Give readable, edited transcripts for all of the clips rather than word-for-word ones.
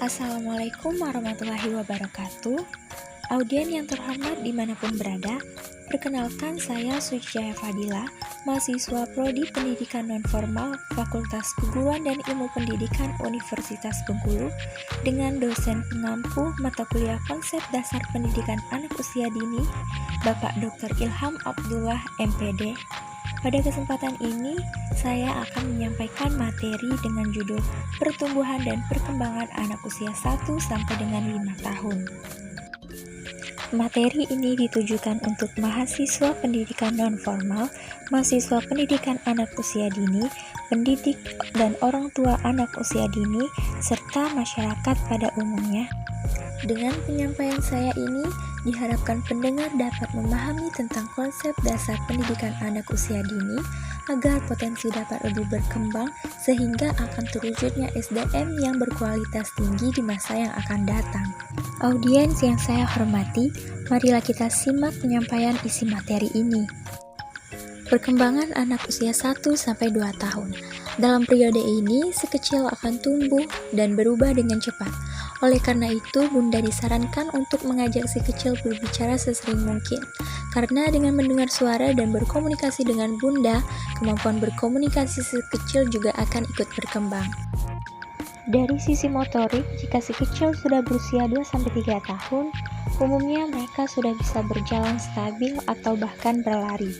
Assalamualaikum warahmatullahi wabarakatuh. Audien yang terhormat dimanapun berada, perkenalkan saya Suciaya Fadila, mahasiswa Prodi Pendidikan Nonformal Fakultas Keguruan dan Ilmu Pendidikan Universitas Bengkulu dengan dosen pengampu mata kuliah Konsep Dasar Pendidikan Anak Usia Dini, Bapak Dr. Ilham Abdullah MPD. Pada kesempatan ini, saya akan menyampaikan materi dengan judul Pertumbuhan dan Perkembangan Anak Usia 1 sampai dengan 5 tahun. Materi ini ditujukan untuk mahasiswa pendidikan non-formal, mahasiswa pendidikan anak usia dini, pendidik dan orang tua anak usia dini, serta masyarakat pada umumnya. Dengan penyampaian saya ini, diharapkan pendengar dapat memahami tentang konsep dasar pendidikan anak usia dini agar potensi dapat lebih berkembang sehingga akan terwujudnya SDM yang berkualitas tinggi di masa yang akan datang. Audiens yang saya hormati, marilah kita simak penyampaian isi materi ini. Perkembangan anak usia 1-2 tahun. Dalam periode ini, si kecil akan tumbuh dan berubah dengan cepat. Oleh karena itu, Bunda disarankan untuk mengajak si kecil berbicara sesering mungkin. Karena dengan mendengar suara dan berkomunikasi dengan Bunda, kemampuan berkomunikasi si kecil juga akan ikut berkembang. Dari sisi motorik, jika si kecil sudah berusia 2-3 tahun, umumnya mereka sudah bisa berjalan stabil atau bahkan berlari.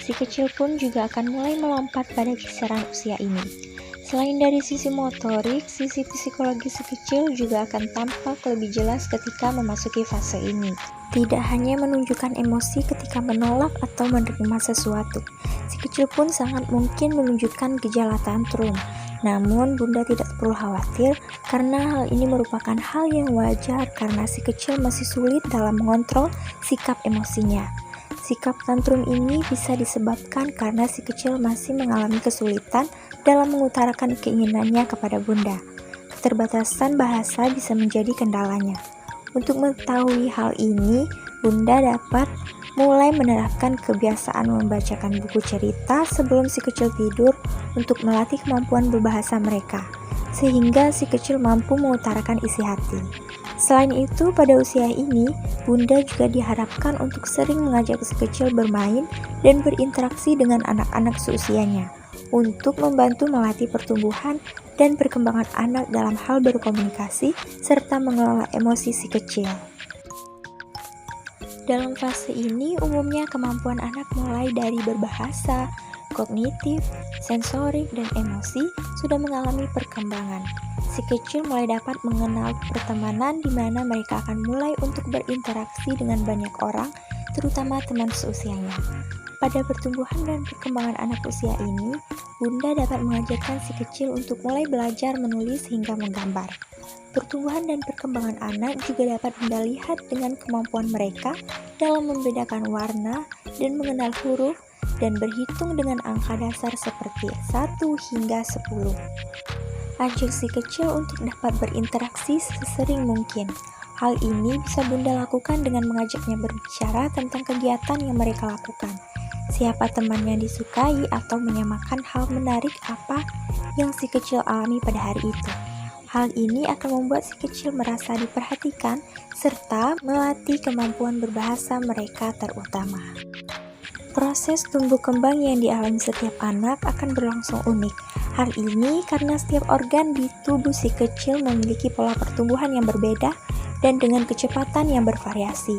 Si kecil pun juga akan mulai melompat pada kisaran usia ini. Selain dari sisi motorik, sisi psikologi si kecil juga akan tampak lebih jelas ketika memasuki fase ini. Tidak hanya menunjukkan emosi ketika menolak atau menerima sesuatu, si kecil pun sangat mungkin menunjukkan gejala tantrum. Namun, Bunda tidak perlu khawatir karena hal ini merupakan hal yang wajar karena si kecil masih sulit dalam mengontrol sikap emosinya. Sikap tantrum ini bisa disebabkan karena si kecil masih mengalami kesulitan dalam mengutarakan keinginannya kepada Bunda. Keterbatasan bahasa bisa menjadi kendalanya. Untuk mengetahui hal ini, Bunda dapat mulai menerapkan kebiasaan membacakan buku cerita sebelum si kecil tidur untuk melatih kemampuan berbahasa mereka, sehingga si kecil mampu mengutarakan isi hati. Selain itu, pada usia ini, Bunda juga diharapkan untuk sering mengajak si kecil bermain dan berinteraksi dengan anak-anak seusianya, untuk membantu melatih pertumbuhan dan perkembangan anak dalam hal berkomunikasi serta mengelola emosi si kecil. Dalam fase ini, umumnya kemampuan anak mulai dari berbahasa, kognitif, sensorik, dan emosi sudah mengalami perkembangan. Si kecil mulai dapat mengenal pertemanan di mana mereka akan mulai untuk berinteraksi dengan banyak orang, terutama teman seusianya. Pada pertumbuhan dan perkembangan anak usia ini, Bunda dapat mengajarkan si kecil untuk mulai belajar menulis hingga menggambar. Pertumbuhan dan perkembangan anak juga dapat Bunda lihat dengan kemampuan mereka dalam membedakan warna dan mengenal huruf dan berhitung dengan angka dasar seperti 1 hingga 10. Ajak si kecil untuk dapat berinteraksi sesering mungkin. Hal ini bisa Bunda lakukan dengan mengajaknya berbicara tentang kegiatan yang mereka lakukan. Siapa teman yang disukai atau menyamakan hal menarik apa yang si kecil alami pada hari itu. Hal ini akan membuat si kecil merasa diperhatikan serta melatih kemampuan berbahasa mereka terutama. Proses tumbuh kembang yang dialami setiap anak akan berlangsung unik. Hal ini karena setiap organ di tubuh si kecil memiliki pola pertumbuhan yang berbeda dan dengan kecepatan yang bervariasi.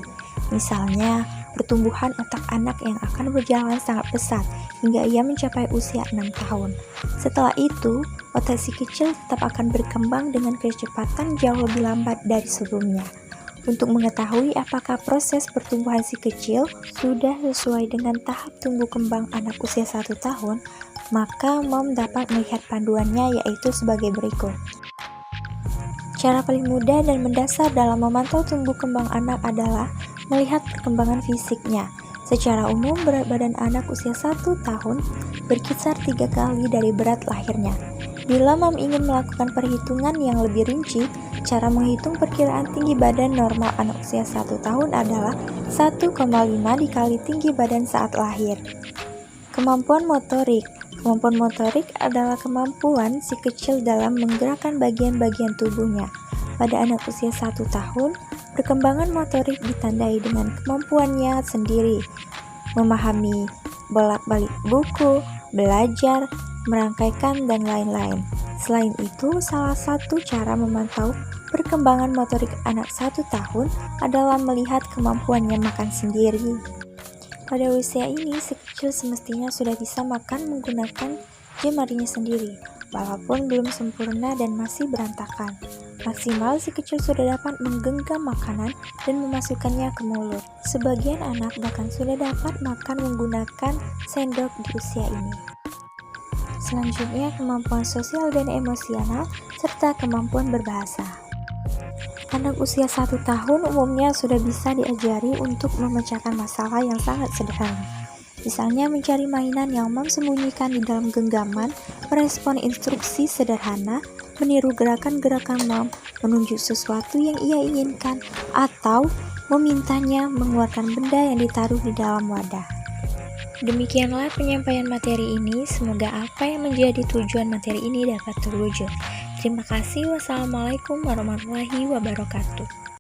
Misalnya, pertumbuhan otak anak yang akan berjalan sangat pesat hingga ia mencapai usia 6 tahun. Setelah itu, otak si kecil tetap akan berkembang dengan kecepatan jauh lebih lambat dari sebelumnya. Untuk mengetahui apakah proses pertumbuhan si kecil sudah sesuai dengan tahap tumbuh kembang anak usia 1 tahun, maka mom dapat melihat panduannya yaitu sebagai berikut. Cara paling mudah dan mendasar dalam memantau tumbuh kembang anak adalah melihat perkembangan fisiknya. Secara umum, berat badan anak usia 1 tahun berkisar 3 kali dari berat lahirnya. Bila mom ingin melakukan perhitungan yang lebih rinci, cara menghitung perkiraan tinggi badan normal anak usia 1 tahun adalah 1,5 dikali tinggi badan saat lahir. Kemampuan motorik. Kemampuan motorik adalah kemampuan si kecil dalam menggerakkan bagian-bagian tubuhnya. Pada anak usia 1 tahun, perkembangan motorik ditandai dengan kemampuannya sendiri, memahami bolak-balik buku, belajar, merangkaikan, dan lain-lain. Selain itu, salah satu cara memantau perkembangan motorik anak 1 tahun adalah melihat kemampuannya makan sendiri. Pada usia ini, si kecil semestinya sudah bisa makan menggunakan jemarinya sendiri, walaupun belum sempurna dan masih berantakan. Maksimal si kecil sudah dapat menggenggam makanan dan memasukkannya ke mulut. Sebagian anak bahkan sudah dapat makan menggunakan sendok di usia ini. Selanjutnya, kemampuan sosial dan emosional serta kemampuan berbahasa. Anak usia 1 tahun umumnya sudah bisa diajari untuk memecahkan masalah yang sangat sederhana. Misalnya mencari mainan yang mom sembunyikan di dalam genggaman, merespon instruksi sederhana, meniru gerakan-gerakan mom, menunjuk sesuatu yang ia inginkan, atau memintanya mengeluarkan benda yang ditaruh di dalam wadah. Demikianlah penyampaian materi ini, semoga apa yang menjadi tujuan materi ini dapat terwujud. Terima kasih. Wassalamualaikum warahmatullahi wabarakatuh.